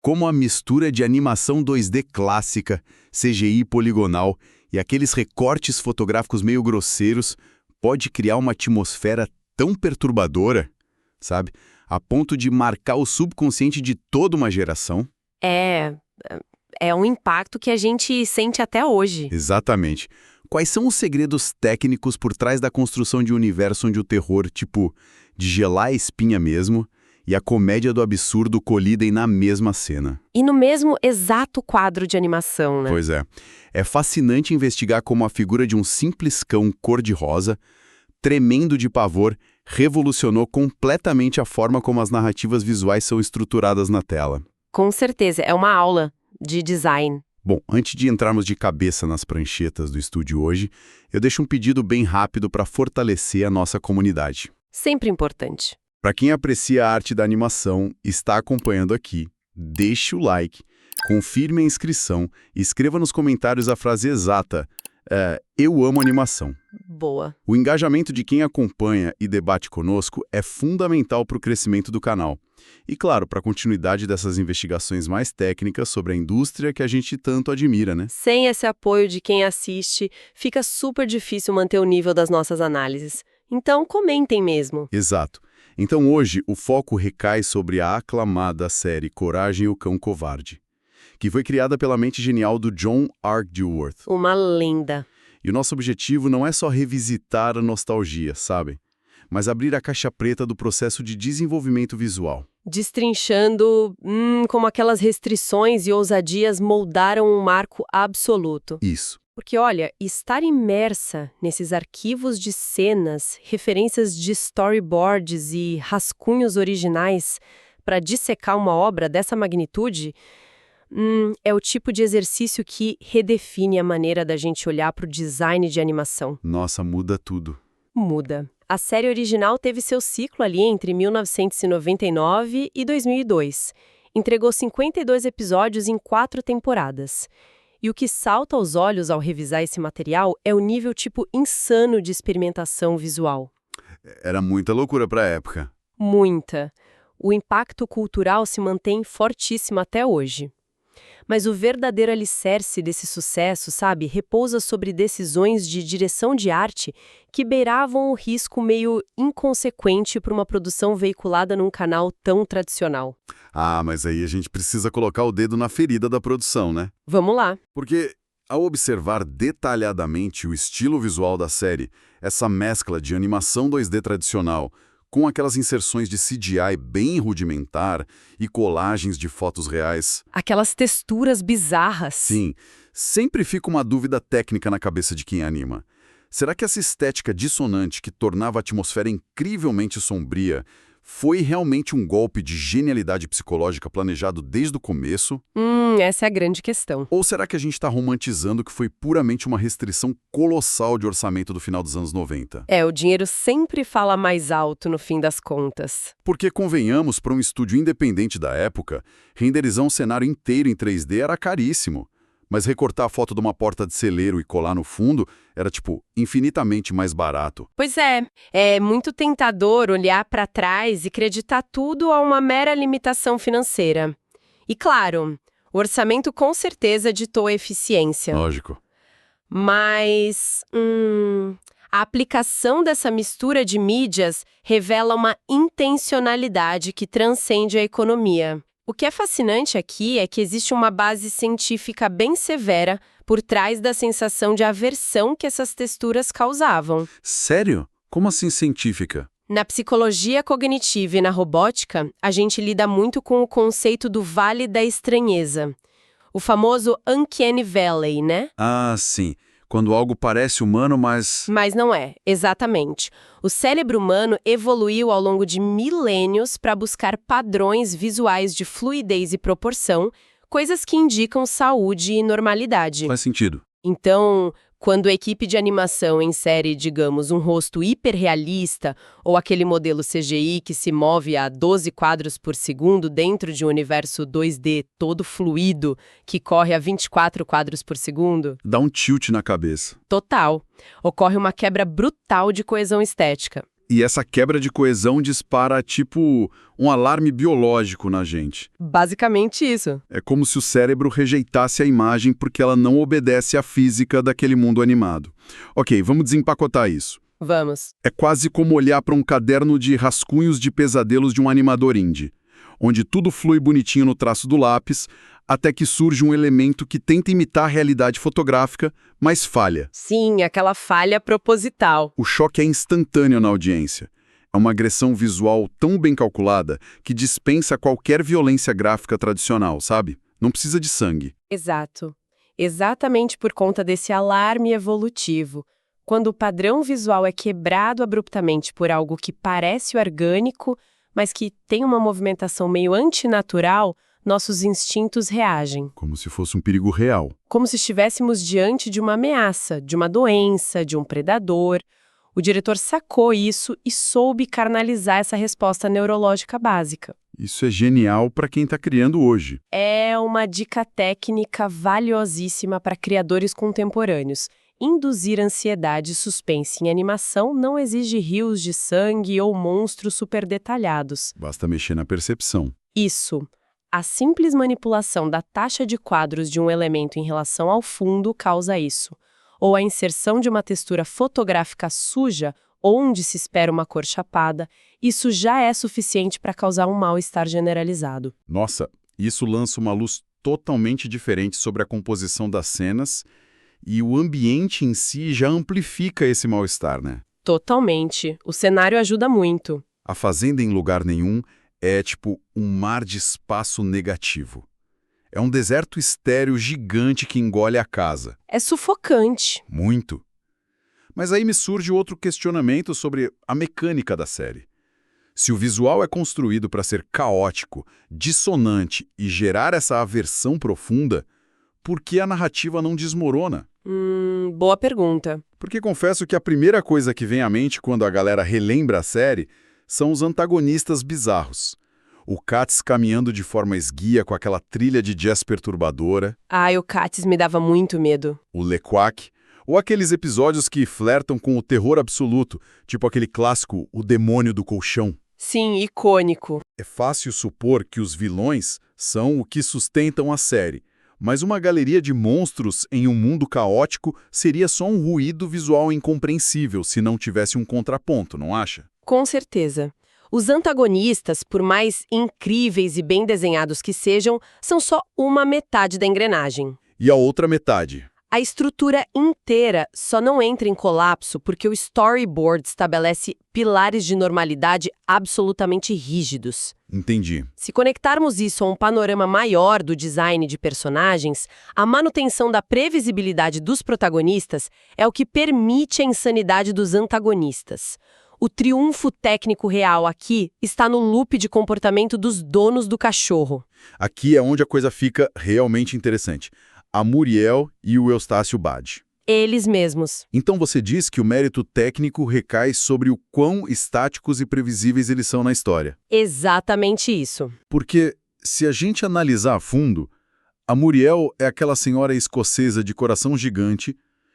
Como a mistura de animação 2D clássica, CGI poligonal e aqueles recortes fotográficos meio grosseiros pode criar uma atmosfera tão perturbadora, sabe? A ponto de marcar o subconsciente de toda uma geração. É um impacto que a gente sente até hoje. Exatamente. Quais são os segredos técnicos por trás da construção de um universo onde o terror, tipo, de gelar a espinha mesmo, e a comédia do absurdo colidem na mesma cena? E no mesmo exato quadro de animação, né? Pois é. É fascinante investigar como a figura de um simples cão cor-de-rosa, tremendo de pavor, revolucionou completamente a forma como as narrativas visuais são estruturadas na tela. Com certeza, é uma aula de design. Bom, antes de entrarmos de cabeça nas pranchetas do estúdio hoje, eu deixo um pedido bem rápido para fortalecer a nossa comunidade. Sempre importante. Para quem aprecia a arte da animação e está acompanhando aqui, deixe o like, confirme a inscrição e escreva nos comentários a frase exata: eu amo animação. Boa. O engajamento de quem acompanha e debate conosco é fundamental para o crescimento do canal. E, claro, para a continuidade dessas investigações mais técnicas sobre a indústria que a gente tanto admira, né? Sem esse apoio de quem assiste, fica super difícil manter o nível das nossas análises. Então, comentem mesmo. Exato. Então hoje o foco recai sobre a aclamada série Coragem e o Cão Covarde, que foi criada pela mente genial do John Arcudworth. Uma lenda. E o nosso objetivo não é só revisitar a nostalgia, sabe? Mas abrir a caixa preta do processo de desenvolvimento visual. Destrinchando como aquelas restrições e ousadias moldaram um marco absoluto. Isso. Porque, olha, estar imersa nesses arquivos de cenas, referências de storyboards e rascunhos originais para dissecar uma obra dessa magnitude, é o tipo de exercício que redefine a maneira da gente olhar para o design de animação. Nossa, muda tudo. Muda. A série original teve seu ciclo ali entre 1999 e 2002. Entregou 52 episódios em 4 temporadas. E o que salta aos olhos ao revisar esse material é o nível tipo insano de experimentação visual. Era muita loucura para a época. Muita. O impacto cultural se mantém fortíssimo até hoje. Mas o verdadeiro alicerce desse sucesso, sabe, repousa sobre decisões de direção de arte que beiravam o risco meio inconsequente para uma produção veiculada num canal tão tradicional. Ah, mas aí a gente precisa colocar o dedo na ferida da produção, né? Vamos lá. Porque, ao observar detalhadamente o estilo visual da série, essa mescla de animação 2D tradicional com aquelas inserções de CGI bem rudimentar e colagens de fotos reais. Aquelas texturas bizarras. Sim, sempre fica uma dúvida técnica na cabeça de quem anima. Será que essa estética dissonante que tornava a atmosfera incrivelmente sombria foi realmente um golpe de genialidade psicológica planejado desde o começo? Essa é a grande questão. Ou será que a gente está romantizando que foi puramente uma restrição colossal de orçamento do final dos anos 90? O dinheiro sempre fala mais alto no fim das contas. Porque, convenhamos, para um estúdio independente da época, renderizar um cenário inteiro em 3D era caríssimo. Mas recortar a foto de uma porta de celeiro e colar no fundo era, infinitamente mais barato. Pois é muito tentador olhar para trás e acreditar tudo a uma mera limitação financeira. E claro, o orçamento com certeza ditou a eficiência. Lógico. Mas a aplicação dessa mistura de mídias revela uma intencionalidade que transcende a economia. O que é fascinante aqui é que existe uma base científica bem severa por trás da sensação de aversão que essas texturas causavam. Sério? Como assim científica? Na psicologia cognitiva e na robótica, a gente lida muito com o conceito do vale da estranheza. O famoso Uncanny Valley, né? Ah, sim. Quando algo parece humano, mas... Mas não é, exatamente. O cérebro humano evoluiu ao longo de milênios para buscar padrões visuais de fluidez e proporção, coisas que indicam saúde e normalidade. Faz sentido. Então, quando a equipe de animação insere, digamos, um rosto hiperrealista ou aquele modelo CGI que se move a 12 quadros por segundo dentro de um universo 2D todo fluido que corre a 24 quadros por segundo... Dá um tilt na cabeça. Total. Ocorre uma quebra brutal de coesão estética. E essa quebra de coesão dispara, tipo, um alarme biológico na gente. Basicamente isso. É como se o cérebro rejeitasse a imagem porque ela não obedece à física daquele mundo animado. Ok, vamos desempacotar isso. Vamos. É quase como olhar para um caderno de rascunhos de pesadelos de um animador indie, onde tudo flui bonitinho no traço do lápis, até que surge um elemento que tenta imitar a realidade fotográfica, mas falha. Sim, aquela falha proposital. O choque é instantâneo na audiência. É uma agressão visual tão bem calculada que dispensa qualquer violência gráfica tradicional, sabe? Não precisa de sangue. Exato. Exatamente por conta desse alarme evolutivo. Quando o padrão visual é quebrado abruptamente por algo que parece orgânico, mas que tem uma movimentação meio antinatural, nossos instintos reagem. Como se fosse um perigo real. Como se estivéssemos diante de uma ameaça, de uma doença, de um predador. O diretor sacou isso e soube carnalizar essa resposta neurológica básica. Isso é genial para quem está criando hoje. É uma dica técnica valiosíssima para criadores contemporâneos. Induzir ansiedade e suspense em animação não exige rios de sangue ou monstros super detalhados. Basta mexer na percepção. Isso. A simples manipulação da taxa de quadros de um elemento em relação ao fundo causa isso. Ou a inserção de uma textura fotográfica suja, onde se espera uma cor chapada, isso já é suficiente para causar um mal-estar generalizado. Nossa, isso lança uma luz totalmente diferente sobre a composição das cenas e o ambiente em si já amplifica esse mal-estar, né? Totalmente. O cenário ajuda muito. A fazenda em lugar nenhum é tipo um mar de espaço negativo. É um deserto estéril gigante que engole a casa. É sufocante. Muito. Mas aí me surge outro questionamento sobre a mecânica da série. Se o visual é construído para ser caótico, dissonante e gerar essa aversão profunda, por que a narrativa não desmorona? Boa pergunta. Porque confesso que a primeira coisa que vem à mente quando a galera relembra a série são os antagonistas bizarros. O Katz caminhando de forma esguia com aquela trilha de jazz perturbadora. Ai, o Katz me dava muito medo. O Lequac. Ou aqueles episódios que flertam com o terror absoluto, tipo aquele clássico O Demônio do Colchão. Sim, icônico. É fácil supor que os vilões são o que sustentam a série, mas uma galeria de monstros em um mundo caótico seria só um ruído visual incompreensível se não tivesse um contraponto, não acha? Com certeza. Os antagonistas, por mais incríveis e bem desenhados que sejam, são só uma metade da engrenagem. E a outra metade? A estrutura inteira só não entra em colapso porque o storyboard estabelece pilares de normalidade absolutamente rígidos. Entendi. Se conectarmos isso a um panorama maior do design de personagens, a manutenção da previsibilidade dos protagonistas é o que permite a insanidade dos antagonistas. O triunfo técnico real aqui está no loop de comportamento dos donos do cachorro. Aqui é onde a coisa fica realmente interessante. A Muriel e o Eustácio Bade. Eles mesmos. Então você diz que o mérito técnico recai sobre o quão estáticos e previsíveis eles são na história. Exatamente isso. Porque, se a gente analisar a fundo, a Muriel é aquela senhora escocesa de coração gigante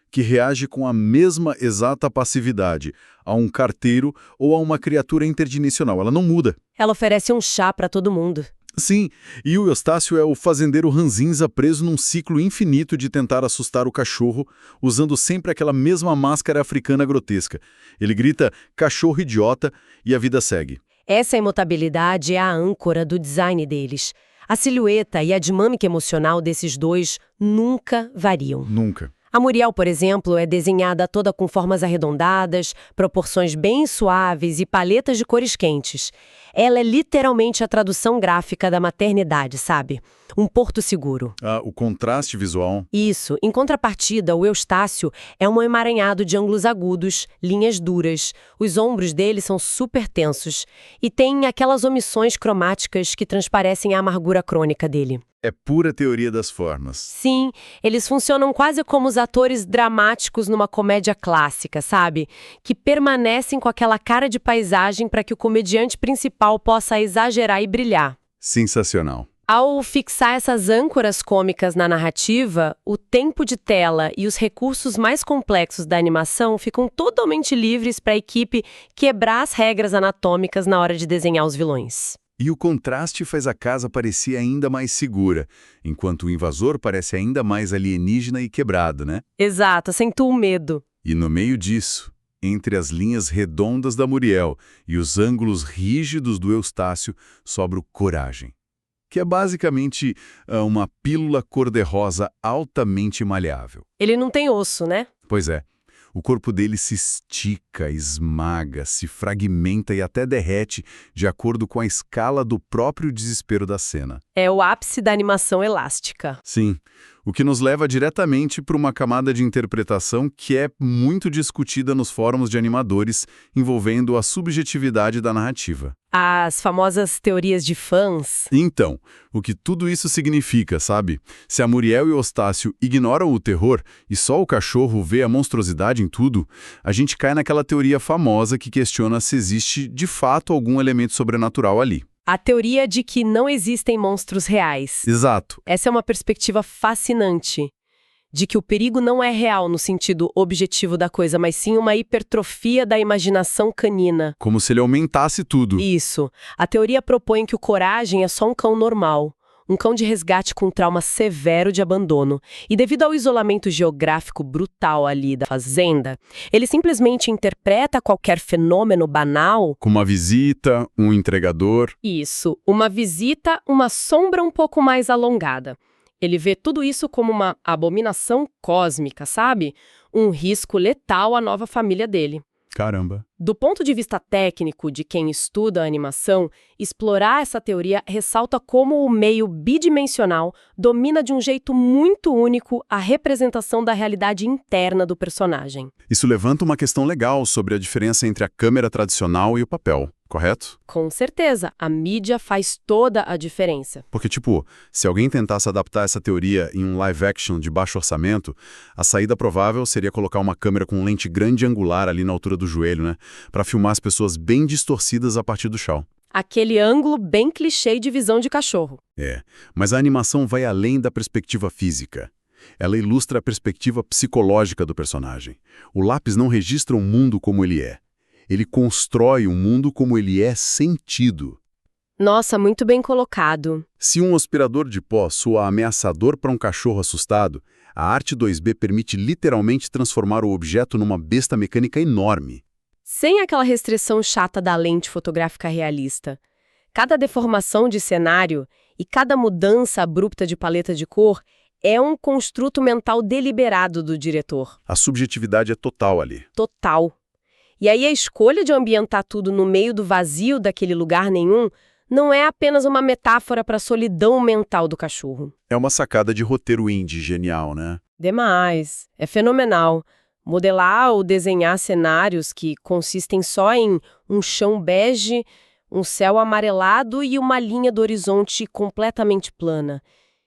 que reage com a mesma exata passividade a um carteiro ou a uma criatura interdimensional. Ela não muda. Ela oferece um chá para todo mundo. Sim, e o Eustácio é o fazendeiro ranzinza preso num ciclo infinito de tentar assustar o cachorro, usando sempre aquela mesma máscara africana grotesca. Ele grita, cachorro idiota, e a vida segue. Essa imutabilidade é a âncora do design deles. A silhueta e a dinâmica emocional desses dois nunca variam. Nunca. A Muriel, por exemplo, é desenhada toda com formas arredondadas, proporções bem suaves e paletas de cores quentes. Ela é literalmente a tradução gráfica da maternidade, sabe? Um porto seguro. Ah, o contraste visual. Isso. Em contrapartida, o Eustácio é um emaranhado de ângulos agudos, linhas duras. Os ombros dele são super tensos. E tem aquelas omissões cromáticas que transparecem a amargura crônica dele. É pura teoria das formas. Sim, eles funcionam quase como os atores dramáticos numa comédia clássica, sabe? Que permanecem com aquela cara de paisagem para que o comediante principal possa exagerar e brilhar. Sensacional. Ao fixar essas âncoras cômicas na narrativa, o tempo de tela e os recursos mais complexos da animação ficam totalmente livres para a equipe quebrar as regras anatômicas na hora de desenhar os vilões. E o contraste faz a casa parecer ainda mais segura, enquanto o invasor parece ainda mais alienígena e quebrado, né? Exato, acentua o medo. E no meio disso, entre as linhas redondas da Muriel e os ângulos rígidos do Eustácio, sobra o Coragem, que é basicamente uma pílula cor-de-rosa altamente maleável. Ele não tem osso, né? Pois é, o corpo dele se estica, esmaga, se fragmenta e até derrete de acordo com a escala do próprio desespero da cena. É o ápice da animação elástica. Sim, o que nos leva diretamente para uma camada de interpretação que é muito discutida nos fóruns de animadores, envolvendo a subjetividade da narrativa. As famosas teorias de fãs. Então, o que tudo isso significa, sabe? Se a Muriel e o Eustácio ignoram o terror e só o cachorro vê a monstruosidade em tudo, a gente cai naquela teoria famosa que questiona se existe de fato algum elemento sobrenatural ali. A teoria de que não existem monstros reais. Exato. Essa é uma perspectiva fascinante, de que o perigo não é real no sentido objetivo da coisa, mas sim uma hipertrofia da imaginação canina. Como se ele aumentasse tudo. Isso. A teoria propõe que o Coragem é só um cão normal, um cão de resgate com trauma severo de abandono. E devido ao isolamento geográfico brutal ali da fazenda, ele simplesmente interpreta qualquer fenômeno banal. Com uma visita, um entregador. Isso, uma visita, uma sombra um pouco mais alongada. Ele vê tudo isso como uma abominação cósmica, sabe? Um risco letal à nova família dele. Caramba. Do ponto de vista técnico de quem estuda a animação, explorar essa teoria ressalta como o meio bidimensional domina de um jeito muito único a representação da realidade interna do personagem. Isso levanta uma questão legal sobre a diferença entre a câmera tradicional e o papel, correto? Com certeza, a mídia faz toda a diferença. Porque, se alguém tentasse adaptar essa teoria em um live action de baixo orçamento, a saída provável seria colocar uma câmera com lente grande angular ali na altura do joelho, né? Para filmar as pessoas bem distorcidas a partir do chão. Aquele ângulo bem clichê de visão de cachorro. É, mas a animação vai além da perspectiva física. Ela ilustra a perspectiva psicológica do personagem. O lápis não registra um mundo como ele é. Ele constrói um mundo como ele é sentido. Nossa, muito bem colocado. Se um aspirador de pó soa ameaçador para um cachorro assustado, a arte 2B permite literalmente transformar o objeto numa besta mecânica enorme. Sem aquela restrição chata da lente fotográfica realista. Cada deformação de cenário e cada mudança abrupta de paleta de cor é um construto mental deliberado do diretor. A subjetividade é total ali. Total. E aí a escolha de ambientar tudo no meio do vazio daquele lugar nenhum não é apenas uma metáfora para a solidão mental do cachorro. É uma sacada de roteiro indie genial, né? Demais. É fenomenal. Modelar ou desenhar cenários que consistem só em um chão bege, um céu amarelado e uma linha do horizonte completamente plana.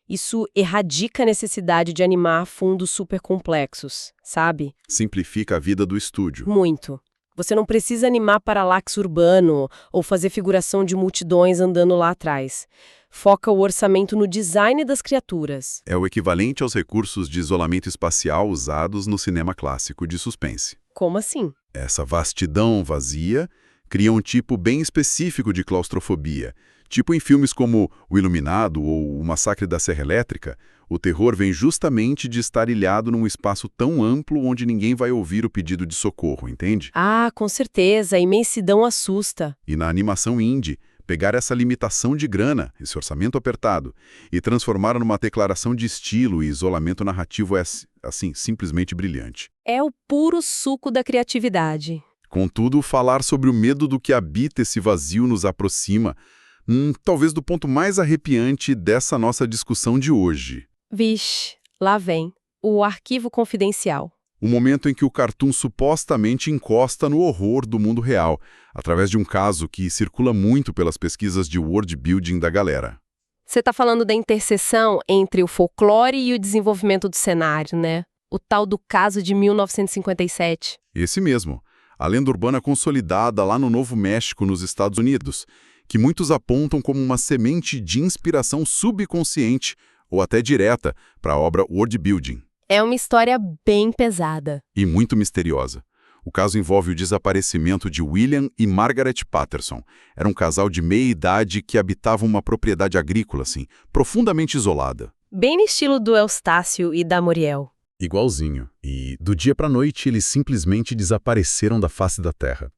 Isso erradica a necessidade de animar fundos super complexos, sabe? Simplifica a vida do estúdio. Muito. Você não precisa animar paralaxe urbano ou fazer figuração de multidões andando lá atrás. Foca o orçamento no design das criaturas. É o equivalente aos recursos de isolamento espacial usados no cinema clássico de suspense. Como assim? Essa vastidão vazia cria um tipo bem específico de claustrofobia. Tipo em filmes como O Iluminado ou O Massacre da Serra Elétrica, o terror vem justamente de estar ilhado num espaço tão amplo onde ninguém vai ouvir o pedido de socorro, entende? Ah, com certeza, a imensidão assusta. E na animação indie, pegar essa limitação de grana, esse orçamento apertado, e transformar numa declaração de estilo e isolamento narrativo é, assim, simplesmente brilhante. É o puro suco da criatividade. Contudo, falar sobre o medo do que habita esse vazio nos aproxima, talvez do ponto mais arrepiante dessa nossa discussão de hoje. Vixe, lá vem. O arquivo confidencial. O momento em que o cartoon supostamente encosta no horror do mundo real, através de um caso que circula muito pelas pesquisas de world building da galera. Você está falando da interseção entre o folclore e o desenvolvimento do cenário, né? O tal do caso de 1957. Esse mesmo. A lenda urbana consolidada lá no Novo México, nos Estados Unidos, que muitos apontam como uma semente de inspiração subconsciente ou até direta para a obra World Building. É uma história bem pesada. E muito misteriosa. O caso envolve o desaparecimento de William e Margaret Patterson. Era um casal de meia-idade que habitava uma propriedade agrícola, assim, profundamente isolada. Bem no estilo do Eustácio e da Muriel. Igualzinho. E, do dia para a noite, eles simplesmente desapareceram da face da terra.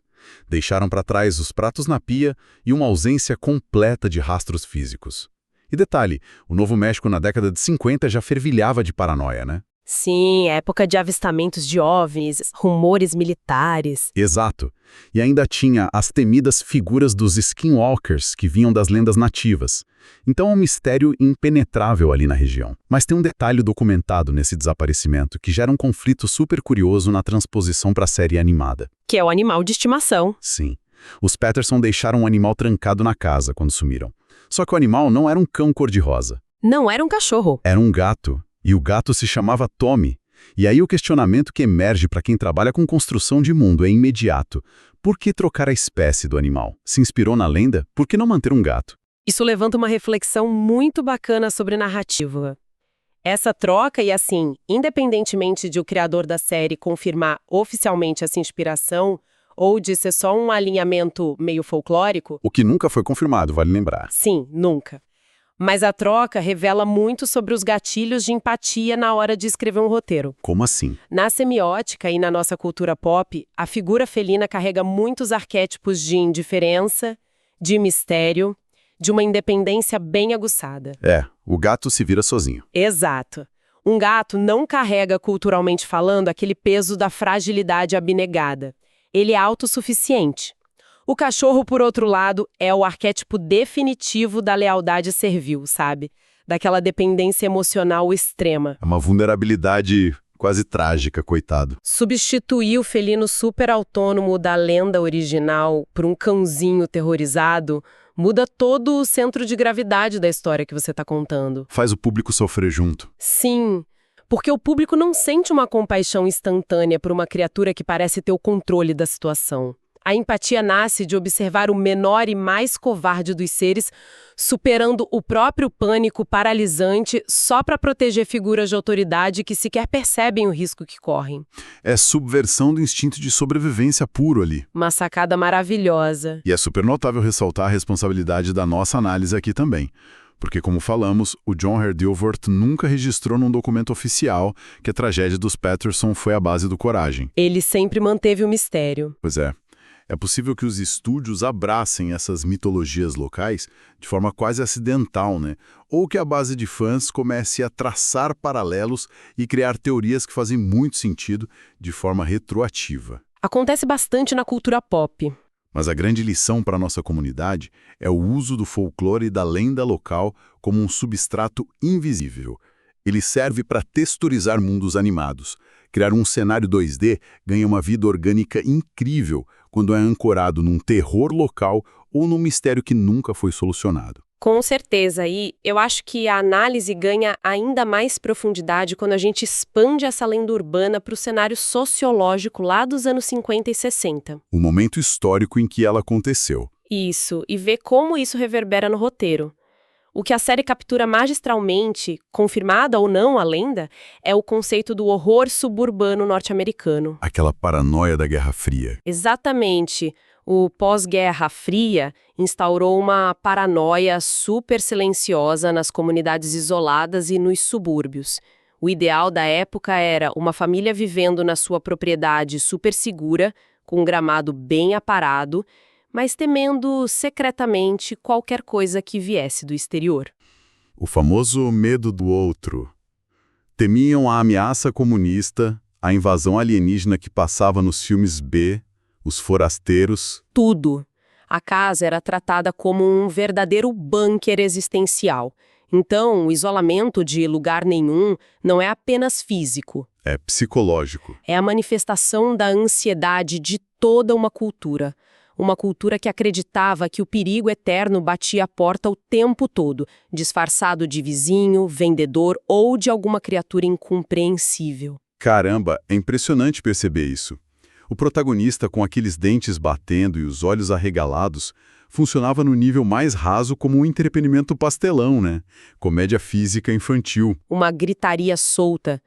Deixaram para trás os pratos na pia e uma ausência completa de rastros físicos. E detalhe, o Novo México na década de 50 já fervilhava de paranoia, né? Sim, época de avistamentos de OVNIs, rumores militares. Exato. E ainda tinha as temidas figuras dos skinwalkers que vinham das lendas nativas. Então é um mistério impenetrável ali na região. Mas tem um detalhe documentado nesse desaparecimento que gera um conflito super curioso na transposição para a série animada. Que é o animal de estimação. Sim. Os Patterson deixaram o animal trancado na casa quando sumiram. Só que o animal não era um cão cor-de-rosa. Não era um cachorro. Era um gato. E o gato se chamava Tommy. E aí o questionamento que emerge para quem trabalha com construção de mundo é imediato. Por que trocar a espécie do animal? Se inspirou na lenda? Por que não manter um gato? Isso levanta uma reflexão muito bacana sobre narrativa. Essa troca e assim, independentemente de o criador da série confirmar oficialmente essa inspiração ou de ser só um alinhamento meio folclórico... O que nunca foi confirmado, vale lembrar. Sim, nunca. Mas a troca revela muito sobre os gatilhos de empatia na hora de escrever um roteiro. Como assim? Na semiótica e na nossa cultura pop, a figura felina carrega muitos arquétipos de indiferença, de mistério, de uma independência bem aguçada. O gato se vira sozinho. Exato. Um gato não carrega, culturalmente falando, aquele peso da fragilidade abnegada. Ele é autossuficiente. O cachorro, por outro lado, é o arquétipo definitivo da lealdade servil, sabe? Daquela dependência emocional extrema. É uma vulnerabilidade quase trágica, coitado. Substituir o felino super autônomo da lenda original por um cãozinho terrorizado muda todo o centro de gravidade da história que você está contando. Faz o público sofrer junto. Sim, porque o público não sente uma compaixão instantânea por uma criatura que parece ter o controle da situação. A empatia nasce de observar o menor e mais covarde dos seres superando o próprio pânico paralisante só para proteger figuras de autoridade que sequer percebem o risco que correm. É subversão do instinto de sobrevivência puro ali. Uma sacada maravilhosa. E é super notável ressaltar a responsabilidade da nossa análise aqui também. Porque, como falamos, o John Hare Dilworth nunca registrou num documento oficial que a tragédia dos Patterson foi a base do Coragem. Ele sempre manteve o mistério. Pois é. É possível que os estúdios abracem essas mitologias locais de forma quase acidental, né? Ou que a base de fãs comece a traçar paralelos e criar teorias que fazem muito sentido de forma retroativa. Acontece bastante na cultura pop. Mas a grande lição para a nossa comunidade é o uso do folclore e da lenda local como um substrato invisível. Ele serve para texturizar mundos animados. Criar um cenário 2D ganha uma vida orgânica incrível quando é ancorado num terror local ou num mistério que nunca foi solucionado. Com certeza, e eu acho que a análise ganha ainda mais profundidade quando a gente expande essa lenda urbana para o cenário sociológico lá dos anos 50 e 60. O momento histórico em que ela aconteceu. Isso, e ver como isso reverbera no roteiro. O que a série captura magistralmente, confirmada ou não a lenda, é o conceito do horror suburbano norte-americano. Aquela paranoia da Guerra Fria. Exatamente. O pós-Guerra Fria instaurou uma paranoia super silenciosa nas comunidades isoladas e nos subúrbios. O ideal da época era uma família vivendo na sua propriedade super segura, com um gramado bem aparado, mas temendo secretamente qualquer coisa que viesse do exterior. O famoso medo do outro. Temiam a ameaça comunista, a invasão alienígena que passava nos filmes B, os forasteiros. Tudo. A casa era tratada como um verdadeiro bunker existencial. Então, o isolamento de lugar nenhum não é apenas físico. É psicológico. É a manifestação da ansiedade de toda uma cultura. Uma cultura que acreditava que o perigo eterno batia a porta o tempo todo, disfarçado de vizinho, vendedor ou de alguma criatura incompreensível. Caramba, é impressionante perceber isso. O protagonista, com aqueles dentes batendo e os olhos arregalados, funcionava no nível mais raso como um entretenimento pastelão, né? Comédia física infantil. Uma gritaria solta.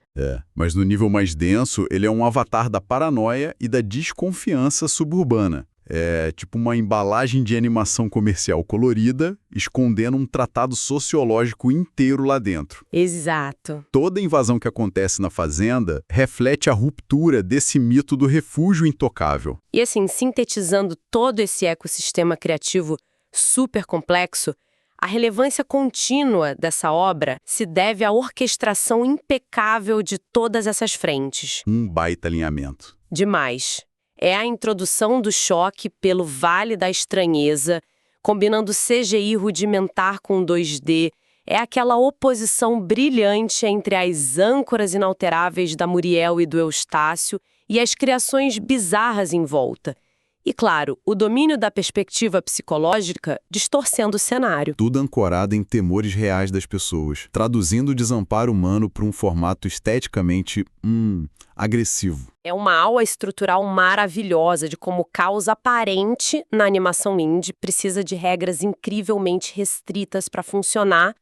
Mas no nível mais denso, ele é um avatar da paranoia e da desconfiança suburbana. É tipo uma embalagem de animação comercial colorida, escondendo um tratado sociológico inteiro lá dentro. Exato. Toda invasão que acontece na fazenda reflete a ruptura desse mito do refúgio intocável. E assim, sintetizando todo esse ecossistema criativo super complexo, a relevância contínua dessa obra se deve à orquestração impecável de todas essas frentes. Um baita alinhamento. Demais. É a introdução do choque pelo Vale da Estranheza, combinando CGI rudimentar com 2D, é aquela oposição brilhante entre as âncoras inalteráveis da Muriel e do Eustácio e as criações bizarras em volta. E, claro, o domínio da perspectiva psicológica distorcendo o cenário. Tudo ancorado em temores reais das pessoas, traduzindo o desamparo humano para um formato esteticamente, agressivo. É uma aula estrutural maravilhosa de como o caos aparente na animação indie precisa de regras incrivelmente restritas para funcionar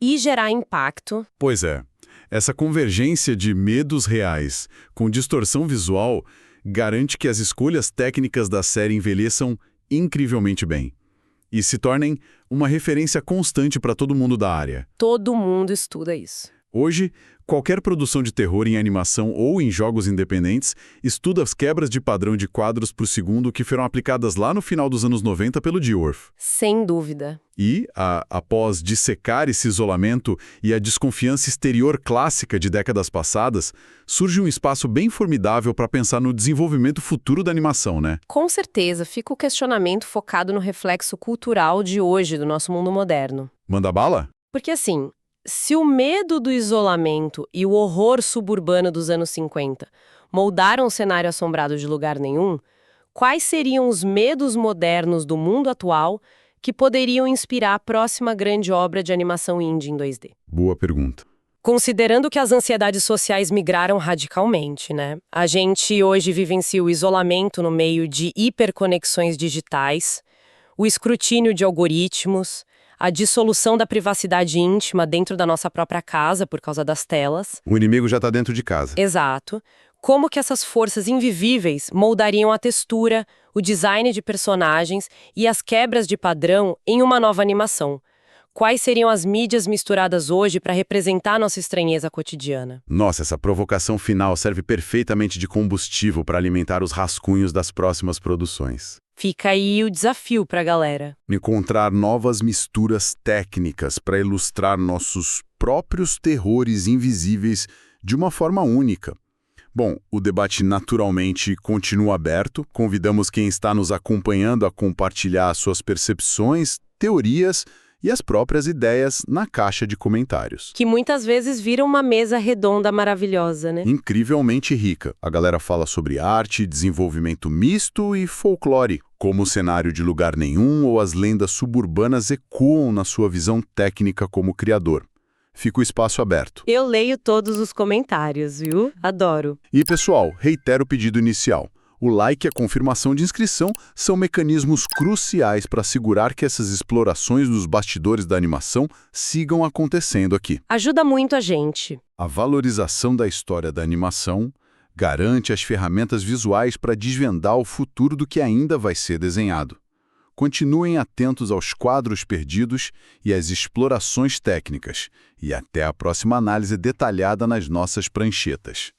e gerar impacto. Pois é, essa convergência de medos reais com distorção visual garante que as escolhas técnicas da série envelheçam incrivelmente bem e se tornem uma referência constante para todo mundo da área. Todo mundo estuda isso. Hoje, qualquer produção de terror em animação ou em jogos independentes estuda as quebras de padrão de quadros por segundo que foram aplicadas lá no final dos anos 90 pelo Dwarf. Sem dúvida. E, após dissecar esse isolamento e a desconfiança exterior clássica de décadas passadas, surge um espaço bem formidável para pensar no desenvolvimento futuro da animação, né? Com certeza, fica o questionamento focado no reflexo cultural de hoje do nosso mundo moderno. Manda bala? Porque assim, se o medo do isolamento e o horror suburbano dos anos 50 moldaram o cenário assombrado de Lugar Nenhum, quais seriam os medos modernos do mundo atual que poderiam inspirar a próxima grande obra de animação indie em 2D? Boa pergunta. Considerando que as ansiedades sociais migraram radicalmente, né? A gente hoje vivencia o isolamento no meio de hiperconexões digitais, o escrutínio de algoritmos, a dissolução da privacidade íntima dentro da nossa própria casa por causa das telas. O inimigo já está dentro de casa. Exato. Como que essas forças invisíveis moldariam a textura, o design de personagens e as quebras de padrão em uma nova animação? Quais seriam as mídias misturadas hoje para representar nossa estranheza cotidiana? Nossa, essa provocação final serve perfeitamente de combustível para alimentar os rascunhos das próximas produções. Fica aí o desafio para a galera. Encontrar novas misturas técnicas para ilustrar nossos próprios terrores invisíveis de uma forma única. Bom, o debate naturalmente continua aberto. Convidamos quem está nos acompanhando a compartilhar suas percepções, teorias e as próprias ideias na caixa de comentários. Que muitas vezes vira uma mesa redonda maravilhosa, né? Incrivelmente rica. A galera fala sobre arte, desenvolvimento misto e folclore, como o cenário de Lugar Nenhum ou as lendas suburbanas ecoam na sua visão técnica como criador. Fica o espaço aberto. Eu leio todos os comentários, viu? Adoro. E, pessoal, reitero o pedido inicial. O like e a confirmação de inscrição são mecanismos cruciais para assegurar que essas explorações dos bastidores da animação sigam acontecendo aqui. Ajuda muito a gente. A valorização da história da animação garante as ferramentas visuais para desvendar o futuro do que ainda vai ser desenhado. Continuem atentos aos quadros perdidos e às explorações técnicas. E até a próxima análise detalhada nas nossas pranchetas.